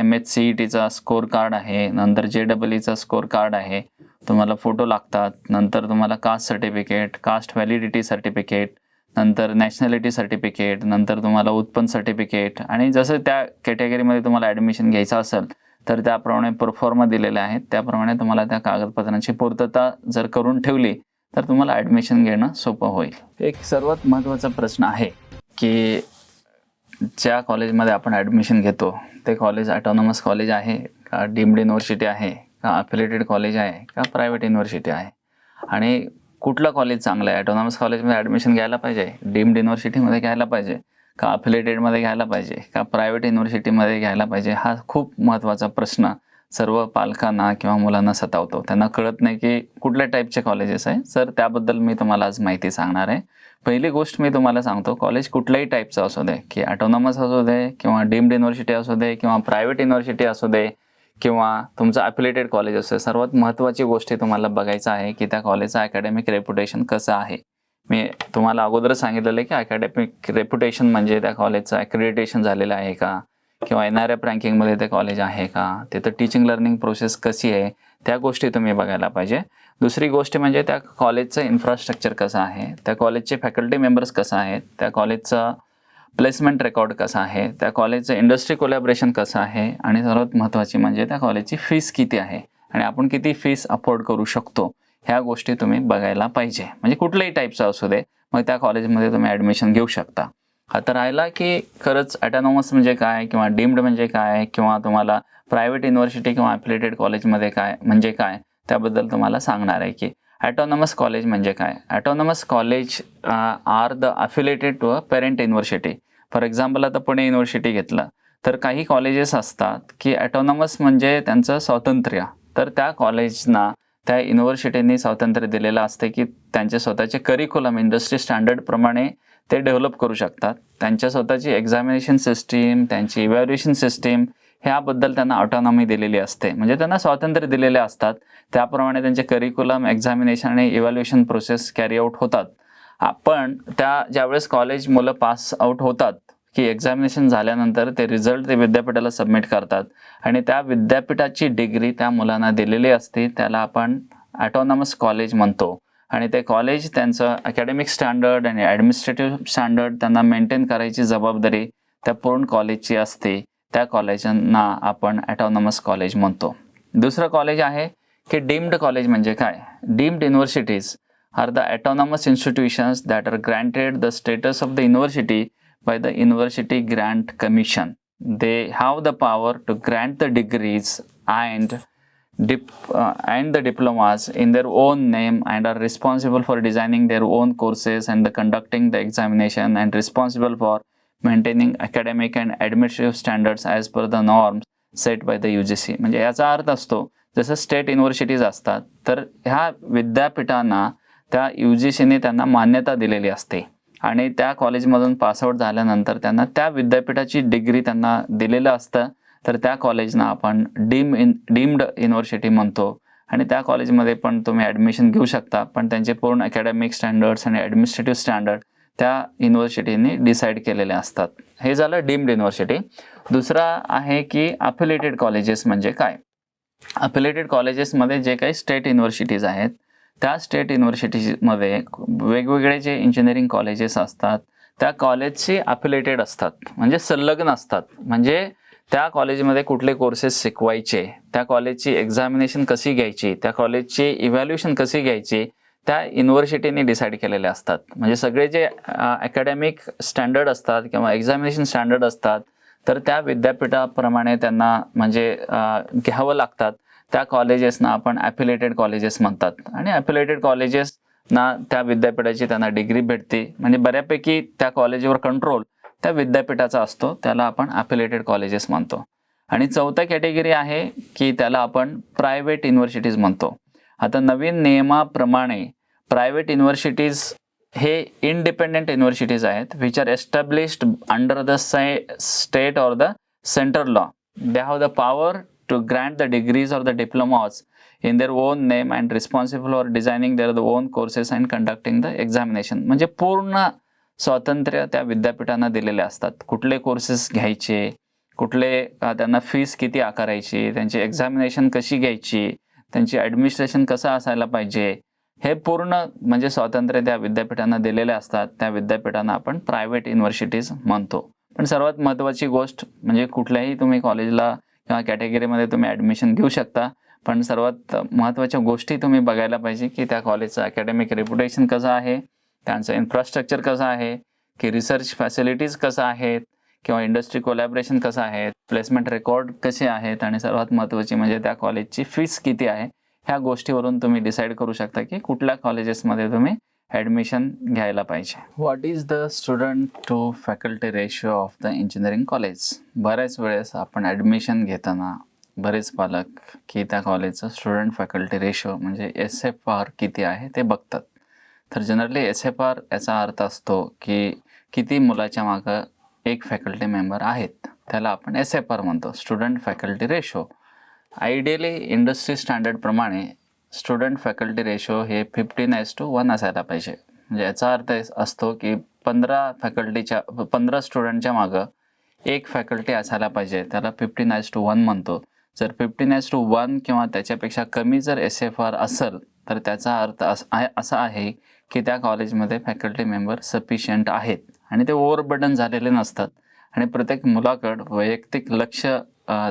Speaker 1: MHCETचा स्कोअर कार्ड आहे, नंतर JEEचा स्कोअर कार्ड आहे, तुम्हाला फोटो लागतात, नंतर तुम्हाला caste certificate, caste validity certificate, नंतर नॅशनॅलिटी सर्टिफिकेट, नंतर तुम्हाला उत्पन्न सर्टिफिकेट, आणि जसं त्या कॅटेगरीमध्ये तुम्हाला ॲडमिशन घ्यायचं असेल तर त्याप्रमाणे प्रोफॉर्मा दिलेले आहेत, त्याप्रमाणे तुम्हाला त्या कागदपत्रांची पूर्तता जर करून ठेवली तर तुम्हाला ॲडमिशन घेणं सोपं होईल. एक सर्वात महत्त्वाचा प्रश्न आहे की ज्या कॉलेजमध्ये आपण ॲडमिशन घेतो ते कॉलेज ऑटोनॉमस कॉलेज आहे का, डीम्ड युनिव्हर्सिटी आहे का, अफिलिएटेड कॉलेज आहे का, प्रायव्हेट युनिव्हर्सिटी आहे, आणि कुठलं कॉलेज चांगलं आहे. ऑटोनॉमस कॉलेजमध्ये ॲडमिशन घ्यायला पाहिजे, डीम्ड युनिव्हर्सिटीमध्ये घ्यायला पाहिजे का, अफिलिएटेडमध्ये घ्यायला पाहिजे का, प्रायव्हेट युनिव्हर्सिटीमध्ये घ्यायला पाहिजे, हा खूप महत्त्वाचा प्रश्न सर्व पालकांना किंवा मुलांना सतावतो. त्यांना कळत नाही की कुठल्या टाईपचे कॉलेजेस आहे. सर त्याबद्दल मी तुम्हाला आज माहिती सांगणार आहे. पहिली गोष्ट मी तुम्हाला सांगतो, कॉलेज कुठल्याही टाईपचं असू दे, की ऑटोनॉमस असू दे किंवा डीम्ड युनिव्हर्सिटी असू दे किंवा प्रायव्हेट युनिव्हर्सिटी असू दे किंवा तुमचं अफिलिएटेड कॉलेज असू दे, सर्वात महत्त्वाची गोष्ट तुम्हाला बघायचं आहे की त्या कॉलेजचं अकॅडमिक रेप्युटेशन कसं आहे. मी तुम्हाला अगोदर सांगितलेलं आहे की अकॅडमिक रेप्युटेशन म्हणजे त्या कॉलेजचं ॲक्रेडिटेशन झालेलं आहे का, किंवा NRF रँकिंगमध्ये ते कॉलेज आहे का, तिथं टीचिंग लर्निंग प्रोसेस कशी आहे, त्या गोष्टी तुम्ही बघायला पाहिजे. दुसरी गोष्ट म्हणजे त्या कॉलेजचं इन्फ्रास्ट्रक्चर कसं आहे, त्या कॉलेजचे फॅकल्टी मेंबर्स कसं आहेत, त्या कॉलेजचं प्लेसमेंट रेकॉर्ड कसं आहे, त्या कॉलेजचं इंडस्ट्री कोलॅबरेशन कसं आहे, आणि सर्वात महत्त्वाची म्हणजे त्या कॉलेजची फीस किती आहे आणि आपण किती फीस अफोर्ड करू शकतो, ह्या गोष्टी तुम्ही बघायला पाहिजे. म्हणजे कुठल्याही टाईपचं असू दे, मग त्या कॉलेजमध्ये तुम्ही ॲडमिशन घेऊ शकता. आता राहिला की खरंच ऑटोनॉमस म्हणजे काय किंवा डीम्ड म्हणजे काय किंवा तुम्हाला प्रायव्हेट युनिव्हर्सिटी किंवा अफिलिएटेड कॉलेजमध्ये काय म्हणजे काय, त्याबद्दल तुम्हाला सांगणार आहे की ऑटोनॉमस कॉलेज म्हणजे काय. Autonomous college are the affiliated to a parent university. For example आता पुणे युनिव्हर्सिटी घेतलं तर काही कॉलेजेस असतात की ऑटोनॉमस म्हणजे त्यांचं स्वातंत्र्य. तर त्या कॉलेजना त्या युनिव्हर्सिटींनी स्वातंत्र्य दिलेलं असते की त्यांचे स्वतःचे करिक्युलम इंडस्ट्री स्टँडर्डप्रमाणे ते डेव्हलप करू शकतात. त्यांच्या स्वतःची एक्झामिनेशन सिस्टीम, त्यांची इव्हॅल्युएशन सिस्टीम, ह्याबद्दल त्यांना ऑटोनॉमी दिलेली असते. म्हणजे त्यांना स्वातंत्र्य दिलेले असतात, त्याप्रमाणे त्यांचे करिक्युलम, एक्झामिनेशन आणि इव्हॅल्युएशन प्रोसेस कॅरी आऊट होतात. पण त्या ज्यावेळेस कॉलेज मुलं पास आऊट होतात की एक्झामिनेशन झाल्यानंतर ते रिझल्ट ते विद्यापीठाला सबमिट करतात आणि त्या विद्यापीठाची डिग्री त्या मुलांना दिलेली असते, त्याला आपण ॲटॉनॉमस कॉलेज म्हणतो. आणि ते कॉलेज त्यांचं अकॅडमिक स्टँडर्ड आणि ॲडमिनिस्ट्रेटिव्ह स्टँडर्ड त्यांना मेंटेन करायची जबाबदारी त्या पूर्ण कॉलेजची असते. त्या कॉलेजांना आपण ॲटॉनॉमस कॉलेज म्हणतो. दुसरं कॉलेज आहे की डीम्ड कॉलेज. म्हणजे काय? Deemed universities are the autonomous institutions that are granted the status of the university by the University Grant Commission. They have the power to grant the degrees and the diplomas in their own name and are responsible for designing their own courses and conducting the examination and responsible for maintaining academic and administrative standards as per the norms set by the UGC. म्हणजे याचा अर्थ असतो जसं state universities असतात तर ह्या विद्यापीठांना त्या UGCने त्यांना मान्यता दिलेली असते आणि त्या कॉलेजमधून पासआउट झाल्यानंतर त्यांना त्या विद्यापीठाची डिग्री त्यांना दिलेलं असतं. तर त्या कॉलेजना आपण डीम्ड युनिव्हर्सिटी म्हणतो आणि त्या कॉलेजमध्ये पण तुम्ही ॲडमिशन घेऊ शकता, पण त्यांचे पूर्ण अकॅडमिक स्टँडर्ड्स आणि ॲडमिनिस्ट्रेटिव्ह स्टँडर्ड त्या युनिव्हर्सिटीने डिसाईड केलेले असतात. हे झालं डीम्ड युनिव्हर्सिटी. दुसरा आहे की अफिलिएटेड कॉलेजेस. म्हणजे काय? अफिलिएटेड कॉलेजेसमध्ये जे काही स्टेट युनिव्हर्सिटीज आहेत त्या स्टेट युनिव्हर्सिटीजमध्ये वेगवेगळे जे इंजिनिअरिंग कॉलेजेस असतात त्या कॉलेजशी अफिलिएटेड असतात, म्हणजे संलग्न असतात. म्हणजे त्या कॉलेजमध्ये कुठले कोर्सेस शिकवायचे, त्या कॉलेजची एक्झामिनेशन कशी घ्यायची, त्या कॉलेजची इव्हॅल्युएशन कशी घ्यायची त्या युनिव्हर्सिटीने डिसाईड केलेले असतात. म्हणजे सगळे जे अकॅडमिक स्टँडर्ड असतात किंवा एक्झामिनेशन स्टँडर्ड असतात तर त्या विद्यापीठाप्रमाणे त्यांना म्हणजे घ्यावं लागतात. त्या कॉलेजेसना आपण ॲफिलिएटेड कॉलेजेस म्हणतात आणि ॲफिलिएटेड कॉलेजेसना त्या विद्यापीठाची त्यांना डिग्री भेटते. म्हणजे बऱ्यापैकी त्या कॉलेजवर कंट्रोल त्या विद्यापीठाचा असतो, त्याला आपण ॲफिलिएटेड कॉलेजेस म्हणतो. आणि चौथा कॅटेगरी आहे की त्याला आपण प्रायव्हेट युनिव्हर्सिटीज म्हणतो. आता नवीन नियमाप्रमाणे प्रायव्हेट युनिव्हर्सिटीज हे इंडिपेंडेंट युनिव्हर्सिटीज आहेत which are established under the state or the central law. They have the power to grant the degrees or the diplomas in their own name and responsible for designing their own courses and conducting the examination. म्हणजे पूर्ण स्वातंत्र्य त्या विद्यापीठांना दिलेले असतात. कुठले courses घ्यायचे, कुठले त्यांना फीस किती आकारायची, त्यांची एक्झामिनेशन कशी घ्यायची, त्यांची ॲडमिनिस्ट्रेशन कसं असायला पाहिजे, हे पूर्ण म्हणजे स्वातंत्र्य त्या विद्यापीठांना दिलेले असतात. त्या विद्यापीठांना आपण प्रायव्हेट युनिव्हर्सिटीज म्हणतो. पण सर्वात महत्त्वाची गोष्ट म्हणजे कुठल्याही तुम्ही कॉलेजला किंवा कॅटेगरीमध्ये तुम्ही ॲडमिशन घेऊ शकता, पण सर्वात महत्त्वाच्या गोष्टी तुम्ही बघायला पाहिजे की त्या कॉलेजचं अकॅडमिक रेप्युटेशन कसं आहे, त्यांचं इन्फ्रास्ट्रक्चर कसं आहे, की रिसर्च फॅसिलिटीज कसं आहेत किंवा इंडस्ट्री कोलॅबरेशन कसं आहे, प्लेसमेंट रेकॉर्ड कसे आहेत आणि सर्वात महत्त्वाची म्हणजे त्या कॉलेजची फीस किती आहे. ह्या गोष्टीवरून तुम्ही डिसाईड करू शकता की कुठल्या कॉलेजेसमध्ये तुम्ही ॲडमिशन घ्यायला पाहिजे. What is the student to faculty ratio of the engineering college? बऱ्याच वेळेस आपण ॲडमिशन घेताना बरेच पालक की त्या कॉलेजचं स्टुडंट फॅकल्टी रेशो म्हणजे SFR किती आहे ते बघतात. तर जनरली SFR याचा अर्थ असतो की किती मुलाच्या मागं एक फॅकल्टी मेंबर आहेत, त्याला आपण SFR म्हणतो, student faculty ratio. Ideally industry स्टँडर्डप्रमाणे स्टुडंट फॅकल्टी रेशो हे 15:1 असायला पाहिजे. म्हणजे याचा अर्थ असतो की 15 स्टुडंटच्या मागं एक फॅकल्टी असायला पाहिजे, त्याला 15:1 म्हणतो. जर 15:1 किंवा त्याच्यापेक्षा कमी जर SFR असेल तर त्याचा अर्थ असा आहे की त्या कॉलेजमध्ये फॅकल्टी मेंबर सफिशियंट आहेत आणि ते ओव्हरबर्डन झालेले नसतात आणि प्रत्येक मुलाकडं वैयक्तिक लक्ष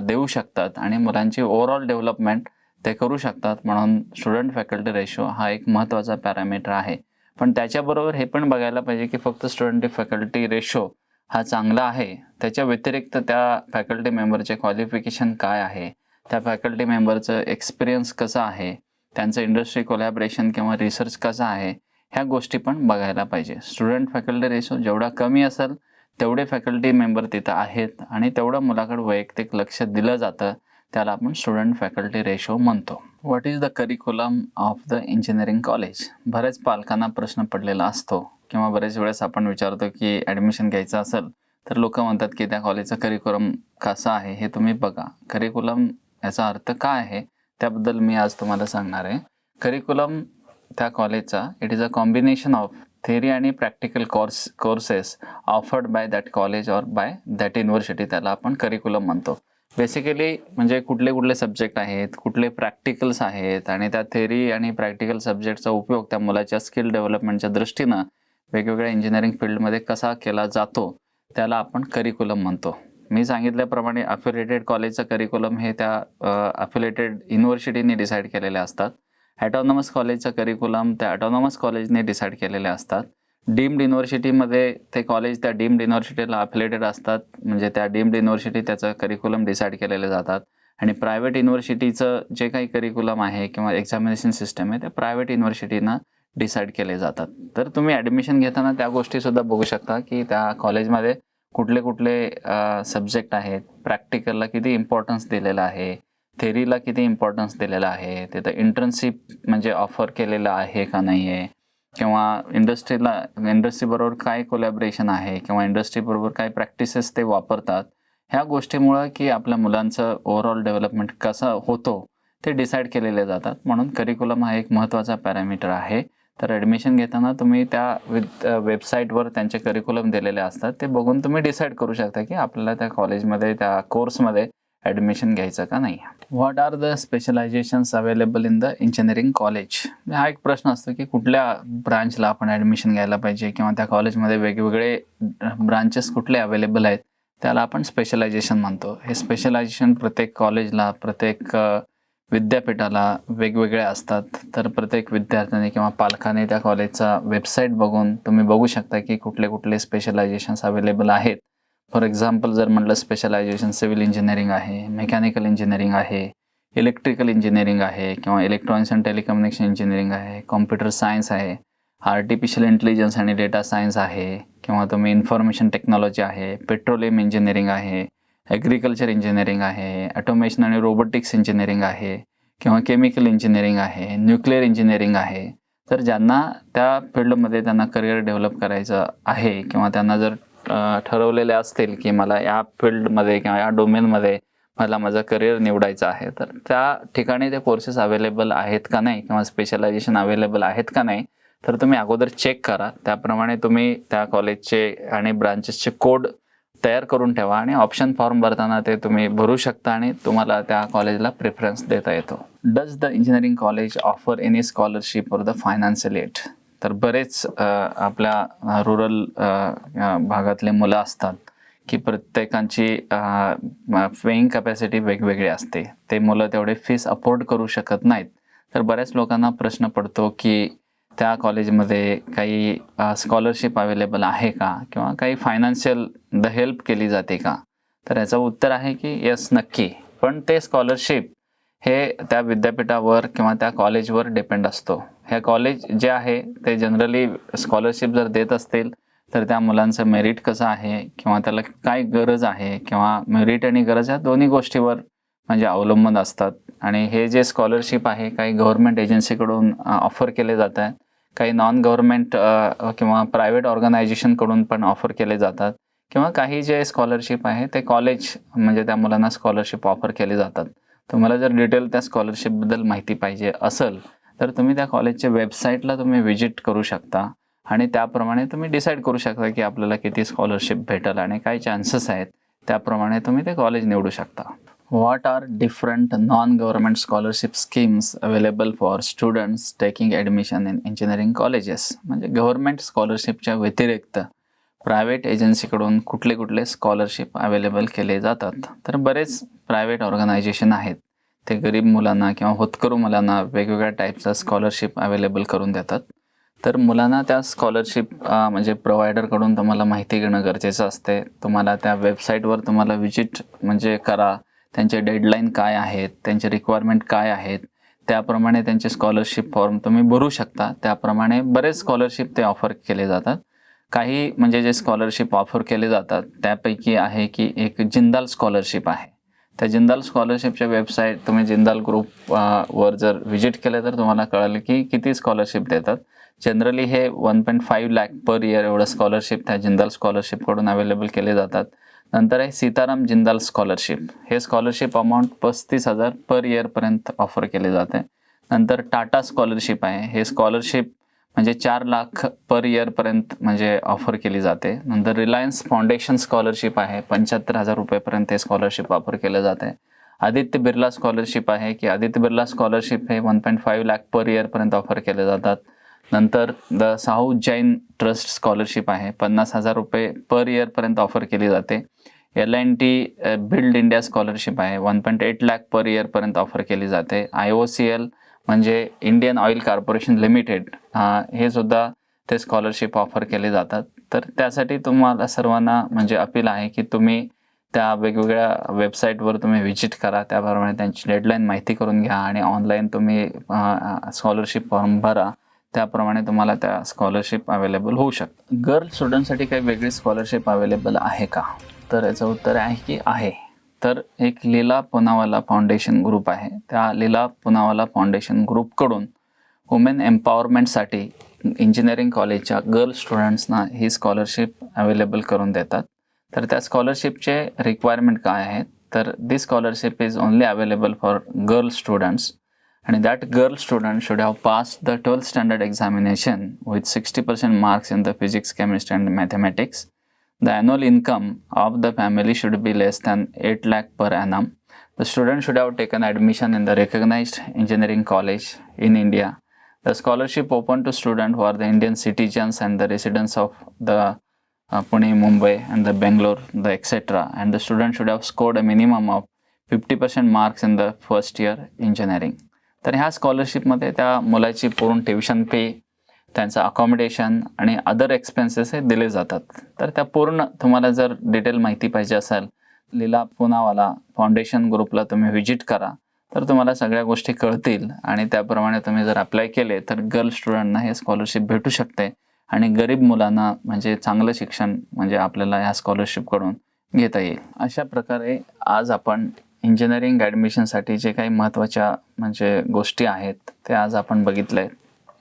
Speaker 1: देऊ शकतात आणि मुलांची ओव्हरऑल डेव्हलपमेंट ते करू शकतात. म्हणून स्टुडंट फॅकल्टी रेशो हा एक महत्त्वाचा पॅरामीटर आहे. पण त्याच्याबरोबर हे पण बघायला पाहिजे की फक्त स्टुडंट फॅकल्टी रेशो हा चांगला आहे, त्याच्या व्यतिरिक्त त्या फॅकल्टी मेंबरचे क्वालिफिकेशन काय आहे, त्या फॅकल्टी मेंबरचं एक्सपिरियन्स कसं आहे, त्यांचं इंडस्ट्री कोलॅबरेशन किंवा रिसर्च कसं आहे, ह्या गोष्टी पण बघायला पाहिजे. स्टुडंट फॅकल्टी रेशो जेवढा कमी असेल तेवढे फॅकल्टी मेंबर तिथं आहेत आणि तेवढं मुलाकडे वैयक्तिक लक्ष दिलं जातं, त्याला आपण स्टुडंट फॅकल्टी रेशो म्हणतो. What is the curriculum of the engineering college? बऱ्याच पालकांना प्रश्न पडलेला असतो किंवा बरेच वेळेस आपण विचारतो की ॲडमिशन घ्यायचं असेल तर लोक म्हणतात की त्या कॉलेजचं करिक्युलम कसं आहे हे तुम्ही बघा. करिक्युलम याचा अर्थ काय आहे त्याबद्दल मी आज तुम्हाला सांगणार आहे. करिक्युलम त्या कॉलेजचा it is a combination of theory आणि practical courses offered by that college or by that university, त्याला आपण करिक्युलम म्हणतो. बेसिकली म्हणजे कुठले कुठले सब्जेक्ट आहेत, कुठले प्रॅक्टिकल्स आहेत आणि त्या थेरी आणि प्रॅक्टिकल सब्जेक्टचा उपयोग त्या मुलाच्या स्किल डेव्हलपमेंटच्या दृष्टीनं वेगवेगळ्या इंजिनिअरिंग फील्डमध्ये कसा केला जातो त्याला आपण करिक्युलम म्हणतो. मी सांगितल्याप्रमाणे अफिलिएटेड कॉलेजचं करिक्युलम हे त्या अफिलिएटेड युनिव्हर्सिटीने डिसाईड केलेले असतात. ॲटॉनॉमस कॉलेजचं करिक्युलम त्या ॲटॉनॉमस कॉलेजने डिसाईड केलेले असतात. डीम्ड युनिव्हर्सिटीमध्ये ते कॉलेज त्या डीम्ड युनिव्हर्सिटीला अफिलिएटेड असतात, म्हणजे त्या डीम्ड युनिव्हर्सिटी त्याचं करिक्युलम डिसाईड केलेले जातात. आणि प्रायव्हेट युनिव्हर्सिटीचं जे काही करिक्युलम आहे किंवा एक्झामिनेशन सिस्टम आहे ते प्रायव्हेट युनिव्हर्सिटीनं डिसाईड केले जातात. तर तुम्ही ॲडमिशन घेताना त्या गोष्टीसुद्धा बघू शकता की त्या कॉलेजमध्ये कुठले कुठले सब्जेक्ट आहेत, प्रॅक्टिकलला किती इम्पॉर्टन्स दिलेलं आहे, थेरीला किती इम्पॉर्टन्स दिलेला आहे, तिथं इंटर्नशिप म्हणजे ऑफर केलेलं आहे का नाही आहे, किंवा इंडस्ट्रीबरोबर काय कोलॅबरेशन आहे किंवा इंडस्ट्रीबरोबर काय प्रॅक्टिसेस ते वापरतात. ह्या गोष्टीमुळं की आपल्या मुलांचं ओव्हरऑल डेव्हलपमेंट कसं होतो ते डिसाईड केलेले जातात. म्हणून करिक्युलम हा एक महत्त्वाचा पॅरामीटर आहे. तर ॲडमिशन घेताना तुम्ही त्या वेबसाईटवर त्यांचे करिक्युलम दिलेले असतात, ते बघून तुम्ही डिसाईड करू शकता की आपल्याला त्या कॉलेजमध्ये त्या कोर्समध्ये ॲडमिशन घ्यायचं का नाही. What are the specializations available in the engineering college. हा एक प्रश्न असतो की कुठल्या ब्रांचला आपण ॲडमिशन घ्यायला पाहिजे किंवा त्या कॉलेजमध्ये वेगवेगळे ब्रांचेस कुठले अवेलेबल आहेत त्याला आपण स्पेशलायझेशन म्हणतो. हे स्पेशलायझेशन प्रत्येक कॉलेजला, प्रत्येक विद्यापीठाला वेगवेगळे असतात. तर प्रत्येक विद्यार्थ्याने किंवा पालकाने त्या कॉलेजचा वेबसाईट बघून तुम्ही बघू शकता की कुठले कुठले स्पेशलायझेशन्स अवेलेबल आहेत. फॉर एक्झाम्पल जर म्हटलं स्पेशलायझेशन सिव्हिल इंजिनिअरिंग आहे, मेकॅनिकल इंजिनिअरिंग आहे, इलेक्ट्रिकल इंजिनिअरिंग आहे किंवा इलेक्ट्रॉनिक्स अँड टेलिकम्युनिकेशन इंजिनिअरिंग आहे, कॉम्प्युटर सायन्स आहे, आर्टिफिशियल इंटेलिजन्स आणि डेटा सायन्स आहे किंवा तुम्ही इन्फॉर्मेशन टेक्नॉलॉजी आहे, पेट्रोलियम इंजिनिअरिंग आहे, ॲग्रिकल्चर इंजिनिअरिंग आहे, ॲटोमेशन आणि रोबोटिक्स इंजिनिअरिंग आहे किंवा केमिकल इंजिनिअरिंग आहे, न्यूक्लिअर इंजिनिअरिंग आहे. तर ज्यांना त्या फील्डमध्ये त्यांना करिअर डेव्हलप करायचं आहे किंवा त्यांना जर ठरवलेले असतील की मला या फील्डमध्ये किंवा या डोमेनमध्ये मला माझं करिअर निवडायचं आहे, तर त्या ठिकाणी ते कोर्सेस अवेलेबल आहेत का नाही किंवा स्पेशलायझेशन अवेलेबल आहेत का नाही तर तुम्ही अगोदर चेक करा. त्याप्रमाणे तुम्ही त्या कॉलेजचे आणि ब्रांचेसचे कोड तयार करून ठेवा आणि ऑप्शन फॉर्म भरताना ते तुम्ही भरू शकता आणि तुम्हाला त्या कॉलेजला प्रेफरन्स देता येतो. Does the engineering college offer any scholarship for the financial aid. तर बरेच आपल्या रुरल भागातले मुलं असतात की प्रत्येकांची पेईंग कॅपॅसिटी वेगवेगळी असते. ते मुलं तेवढे फीस अफोर्ड करू शकत नाहीत. तर बऱ्याच लोकांना प्रश्न पडतो की त्या कॉलेजमध्ये काही स्कॉलरशिप अवेलेबल आहे का किंवा काही फायनान्शियल हेल्प केली जाते का. तर याचं उत्तर आहे की येस, नक्की. पण ते स्कॉलरशिप हे त्या विद्यापीठावर किंवा त्या कॉलेजवर डिपेंड असतो. हे कॉलेज जे आहे ते जनरली स्कॉलरशिप जर देत असतील तर त्या मुलांचं मेरिट कसं आहे किंवा त्याला काय गरज आहे किंवा मेरिट आणि गरज या दोन्ही गोष्टीवर म्हणजे अवलंबून असतात. आणि हे जे स्कॉलरशिप आहे काही गव्हर्नमेंट एजन्सीकडून ऑफर केले जात आहेत, काही नॉन गव्हर्नमेंट किंवा प्रायव्हेट ऑर्गनायझेशनकडून पण ऑफर केले जातात किंवा काही जे स्कॉलरशिप आहे ते कॉलेज म्हणजे त्या मुलांना स्कॉलरशिप ऑफर केले जातात. तुम्हाला जर डिटेल त्या स्कॉलरशिपबद्दल माहिती पाहिजे असेल तर तुम्ही त्या कॉलेजच्या वेबसाईटला तुम्ही व्हिजिट करू शकता आणि त्याप्रमाणे तुम्ही डिसाईड करू शकता की आपल्याला किती स्कॉलरशिप भेटेल आणि काय चान्सेस आहेत, त्याप्रमाणे तुम्ही ते कॉलेज निवडू शकता. What are different non-government scholarship schemes available for students taking admission in engineering colleges. म्हणजे गव्हर्नमेंट स्कॉलरशिपच्या व्यतिरिक्त प्रायव्हेट एजन्सीकडून कुठले कुठले स्कॉलरशिप अवेलेबल केले जातात. तर बरेच प्रायव्हेट ऑर्गनायझेशन आहेत ते गरीब मुलांना किंवा होतकरू मुलांना वेगवेगळ्या टाईपचा स्कॉलरशिप अवेलेबल करून देतात. तर मुलांना त्या स्कॉलरशिप म्हणजे प्रोव्हायडरकडून तुम्हाला माहिती घेणं गरजेचं असते. तुम्हाला त्या वेबसाईटवर तुम्हाला व्हिजिट म्हणजे करा, त्यांचे डेडलाईन काय आहेत, त्यांचे रिक्वायरमेंट काय आहेत, त्याप्रमाणे त्यांचे स्कॉलरशिप फॉर्म तुम्ही भरू शकता. त्याप्रमाणे बरेच स्कॉलरशिप ते ऑफर केले जातात. काही म्हणजे जे स्कॉलरशिप ऑफर केले जातात त्यापैकी आहे की एक जिंदाल स्कॉलरशिप आहे. त्या जिंदाल स्कॉलरशिपच्या वेबसाईट तुम्ही जिंदाल ग्रुप वर जर व्हिजिट केलं तर तुम्हाला कळेल की किती स्कॉलरशिप देतात. जनरली हे 1.5 लाख पर इयर एवढं स्कॉलरशिप त्या जिंदाल स्कॉलरशिपकडून अवेलेबल केले जातात. नंतर आहे सीताराम जिंदाल स्कॉलरशिप. हे स्कॉलरशिप अमाऊंट 35,000 पर इयरपर्यंत ऑफर केले जाते. नंतर टाटा स्कॉलरशिप आहे. हे स्कॉलरशिप म्हणजे 4 लाख पर इयरपर्यंत म्हणजे ऑफर केली जाते. नंतर रिलायन्स फाउंडेशन स्कॉलरशिप आहे, 75,000 रुपयेपर्यंत हे स्कॉलरशिप ऑफर केलं जात आहे. आदित्य बिर्ला स्कॉलरशिप आहे की आदित्य बिर्ला स्कॉलरशिप हे 1.5 लाख पर इयरपर्यंत ऑफर केले जातात. नंतर the Sahu Jain trust scholarship आहे, 50,000 रुपये पर इयरपर्यंत ऑफर केली जाते. L&T बिल्ड इंडिया स्कॉलरशिप आहे, 1.8 लाख पर इयरपर्यंत ऑफर केली जाते. IOCL म्हणजे इंडियन ऑइल कॉर्पोरेशन लिमिटेड हे सुद्धा ते स्कॉलरशिप ऑफर केले जातात. तर त्यासाठी तुम्हाला सर्वांना म्हणजे अपील आहे की तुम्ही त्या वेगवेगळ्या वेबसाईटवर तुम्ही व्हिजिट करा, त्याप्रमाणे त्यांची डेडलाईन माहिती करून घ्या आणि ऑनलाईन तुम्ही स्कॉलरशिप फॉर्म भरा, त्याप्रमाणे तुम्हाला त्या स्कॉलरशिप अवेलेबल होऊ शकतात. गर्ल स्टुडंटसाठी काही वेगळी स्कॉलरशिप अवेलेबल आहे का, तर याचं उत्तर आहे की आहे. तर एक लीला पुनावाला फाउंडेशन ग्रुप आहे, त्या लीला पुनावाला फाउंडेशन ग्रुपकडून वुमेन एम्पॉवरमेंटसाठी इंजिनिअरिंग कॉलेजच्या गर्ल स्टुडंट्सना ही स्कॉलरशिप अवेलेबल करून देतात. तर त्या स्कॉलरशिपचे रिक्वायरमेंट काय आहेत, तर this scholarship is only available for girl students and that girl student should have passed the 12th standard examination with 60% marks in the physics, chemistry and mathematics. The annual income of the family should be less than 8 lakh per annum. The student should have taken admission in the recognized engineering college in India. The scholarship open to students who are the Indian citizens and the residents of the Pune, Mumbai and the Bangalore, the etc. And the student should have scored a minimum of 50% marks in the first year engineering. तर ह्या स्कॉलरशिपमध्ये त्या मुलाची पूर्ण tuition पे, त्यांचं accommodation आणि other expenses हे दिले जातात. तर त्या पूर्ण तुम्हाला जर डिटेल माहिती पाहिजे असेल, लीला पुनावाला फाउंडेशन ग्रुपला तुम्ही व्हिजिट करा, तर तुम्हाला सगळ्या गोष्टी कळतील आणि त्याप्रमाणे तुम्ही जर अप्लाय केले तर गर्ल स्टुडंटना हे स्कॉलरशिप भेटू शकते आणि गरीब मुलांना म्हणजे चांगलं शिक्षण म्हणजे आपल्याला ह्या स्कॉलरशिपकडून घेता येईल. अशा प्रकारे आज आपण इंजिनिअरिंग ॲडमिशनसाठी जे काही महत्त्वाच्या म्हणजे गोष्टी आहेत ते आज आपण बघितले आहेत.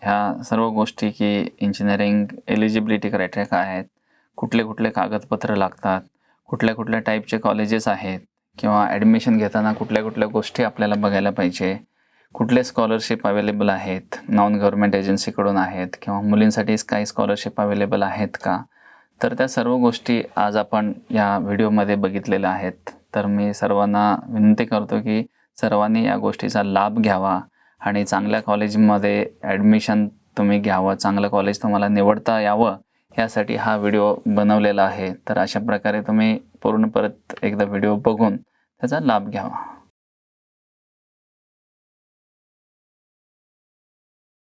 Speaker 1: ह्या सर्व गोष्टी की इंजिनिअरिंग एलिजिबिलिटी क्रायटेरिया काय आहेत, कुठले कुठले कागदपत्र लागतात, कुठल्या कुठल्या टाईपचे कॉलेजेस आहेत किंवा ॲडमिशन घेताना कुठल्या कुठल्या गोष्टी आपल्याला बघायला पाहिजे, कुठले स्कॉलरशिप अवेलेबल आहेत, नॉन गव्हर्मेंट एजन्सीकडून आहेत किंवा मुलींसाठी काही स्कॉलरशिप अवेलेबल आहेत का, तर त्या सर्व गोष्टी आज आपण या व्हिडिओमध्ये बघितलेल्या आहेत. तर मी सर्वांना विनंती करतो की सर्वांनी या गोष्टीचा लाभ घ्यावा आणि चांगल्या कॉलेजमध्ये ॲडमिशन तुम्ही घ्यावं, चांगलं कॉलेज तुम्हाला निवडता यावं यासाठी हा व्हिडिओ बनवलेला आहे. तर अशा प्रकारे तुम्ही पूर्ण परत एकदा व्हिडिओ बघून त्याचा लाभ घ्यावा.